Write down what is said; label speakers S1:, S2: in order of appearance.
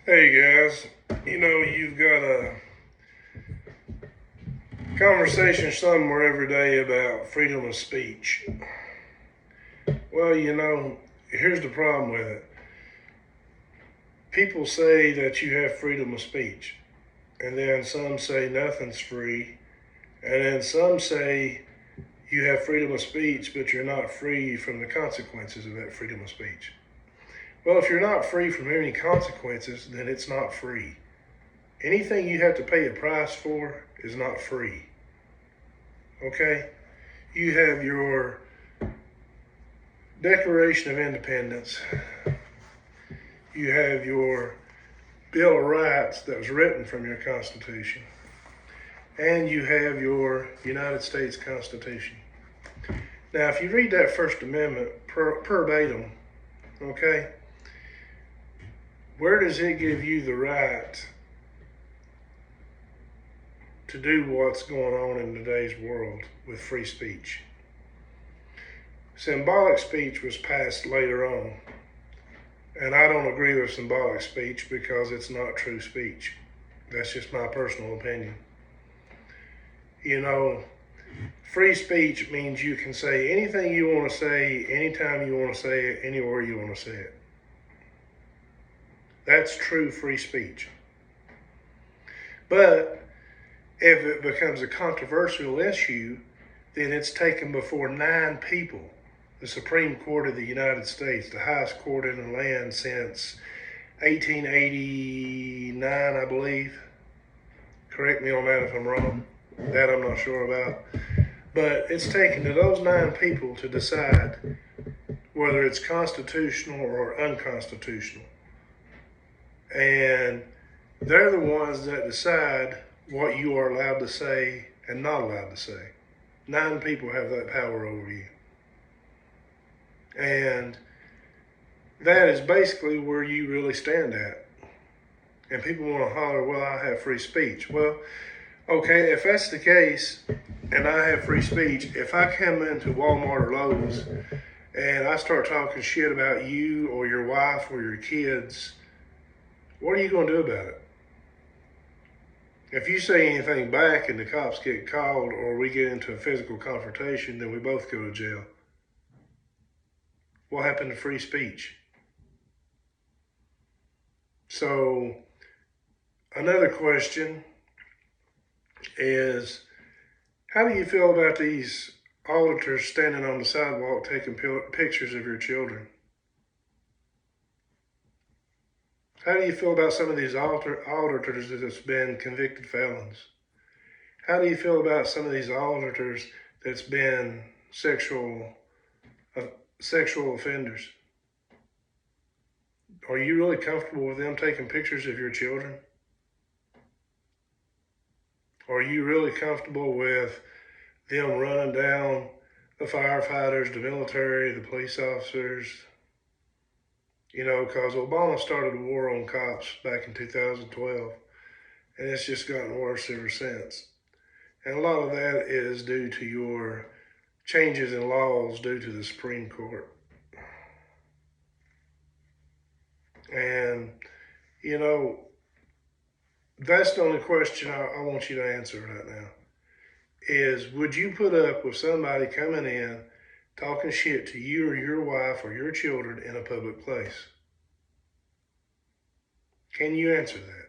S1: Hey guys, you've got a conversation somewhere every day about freedom of speech. Well, here's the problem with it. People say that you have freedom of speech, and then some say nothing's free, and then some say you have freedom of speech, but you're not free from the consequences of that freedom of speech. Well, if you're not free from any consequences, then it's not free. Anything you have to pay a price for is not free. Okay? You have your Declaration of Independence. You have your Bill of Rights that was written from your Constitution. And you have your United States Constitution. Now, if you read that First Amendment verbatim, okay, where does it give you the right to do what's going on in today's world with free speech? Symbolic speech was passed later on, and I don't agree with symbolic speech because it's not true speech. That's just my personal opinion. Free speech means you can say anything you want to say, anytime you want to say it, anywhere you want to say it. That's true free speech. But if it becomes a controversial issue, then it's taken before 9 people. The Supreme Court of the United States, the highest court in the land since 1889, I believe. Correct me on that if I'm wrong. That I'm not sure about. But it's taken to those 9 people to decide whether it's constitutional or unconstitutional. And they're the ones that decide what you are allowed to say and not allowed to say. 9 people have that power over you. And that is basically where you really stand at. And people want to holler, well, I have free speech. Well, okay, if that's the case, and I have free speech, if I come into Walmart or Lowe's and I start talking shit about you or your wife or your kids, what are you going to do about it? If you say anything back and the cops get called or we get into a physical confrontation, then we both go to jail. What happened to free speech? So, another question is, how do you feel about these auditors standing on the sidewalk taking pictures of your children? How do you feel about some of these auditors that's been convicted felons? How do you feel about some of these auditors that's been sexual offenders? Are you really comfortable with them taking pictures of your children? Are you really comfortable with them running down the firefighters, the military, the police officers? Because Obama started a war on cops back in 2012, and it's just gotten worse ever since. And a lot of that is due to your changes in laws due to the Supreme Court. And, that's the only question I want you to answer right now. Is, would you put up with somebody coming in talking shit to you or your wife or your children in a public place? Can you answer that?